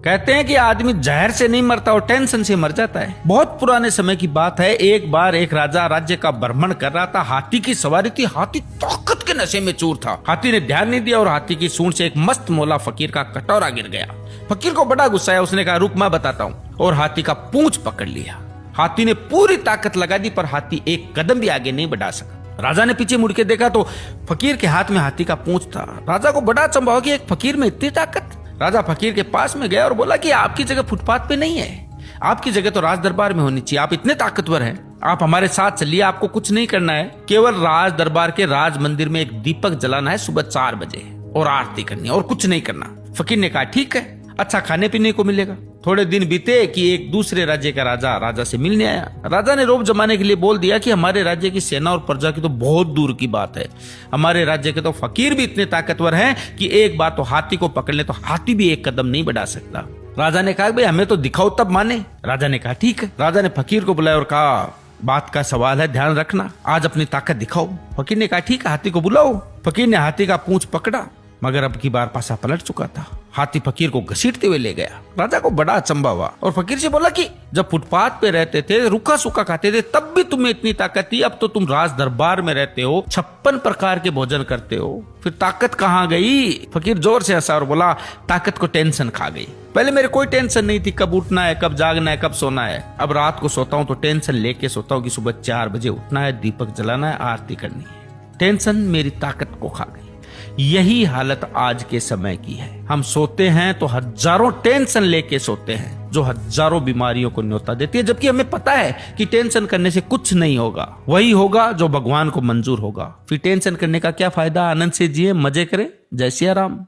कहते हैं कि आदमी जहर से नहीं मरता और टेंशन से मर जाता है। बहुत पुराने समय की बात है। एक बार एक राजा राज्य का भ्रमण कर रहा था। हाथी की सवारी थी। हाथी ताकत के नशे में चूर था। हाथी ने ध्यान नहीं दिया और हाथी की सूंड से एक मस्त मौला फकीर का कटोरा गिर गया। फकीर को बड़ा गुस्सा आया। उसने कहा रुक मैं बताता हूँ, और हाथी का पूंछ पकड़ लिया। हाथी ने पूरी ताकत लगा दी पर हाथी एक कदम भी आगे नहीं बढ़ा सका। राजा ने पीछे मुड़ के देखा तो फकीर के हाथ में हाथी का पूंछ था। राजा को बड़ा अचंभा हुआ कि एक फकीर में इतनी ताकत। राजा फकीर के पास में गया और बोला कि आपकी जगह फुटपाथ पे नहीं है, आपकी जगह तो राज दरबार में होनी चाहिए। आप इतने ताकतवर हैं, आप हमारे साथ चलिए। आपको कुछ नहीं करना है, केवल राज दरबार के राज मंदिर में एक दीपक जलाना है सुबह 4 बजे और आरती करनी है और कुछ नहीं करना। फकीर ने कहा ठीक है, अच्छा खाने पीने को मिलेगा। थोड़े दिन बीते कि एक दूसरे राज्य का राजा से मिलने आया। राजा ने रोब जमाने के लिए बोल दिया कि हमारे राज्य की सेना और प्रजा की तो बहुत दूर की बात है, हमारे राज्य के तो फकीर भी इतने ताकतवर हैं कि एक बार तो हाथी को पकड़ ले तो हाथी भी एक कदम नहीं बढ़ा सकता। राजा ने कहा भाई हमें तो दिखाओ तब माने। राजा ने कहा ठीक है। राजा ने फकीर को बुलाया और कहा बात का सवाल है, ध्यान रखना, आज अपनी ताकत दिखाओ। फकीर ने कहा ठीक है, हाथी को बुलाओ। फकीर ने हाथी का पूंछ पकड़ा मगर अब की बार पासा पलट चुका था। हाथी फकीर को घसीटते हुए ले गया। राजा को बड़ा अचंभा हुआ और फकीर से बोला कि जब फुटपाथ पे रहते थे, रूखा सूखा खाते थे, तब भी तुम्हें इतनी ताकत थी। अब तो तुम राज दरबार में रहते हो, 56 प्रकार के भोजन करते हो, फिर ताकत कहाँ गई? फकीर जोर से हंसा और बोला ताकत को टेंशन खा गई। पहले मेरे कोई टेंशन नहीं थी, कब उठना है, कब जागना है, कब सोना है। अब रात को सोता हूँ तो टेंशन लेके सोता हूँ कि सुबह 4 बजे उठना है, दीपक जलाना है, आरती करनी है। टेंशन मेरी ताकत को खा गई। यही हालत आज के समय की है। हम सोते हैं तो हजारों टेंशन लेके सोते हैं जो हजारों बीमारियों को न्योता देती है, जबकि हमें पता है कि टेंशन करने से कुछ नहीं होगा। वही होगा जो भगवान को मंजूर होगा। फिर टेंशन करने का क्या फायदा? आनंद से जिए, मजे करें। जय सिया राम।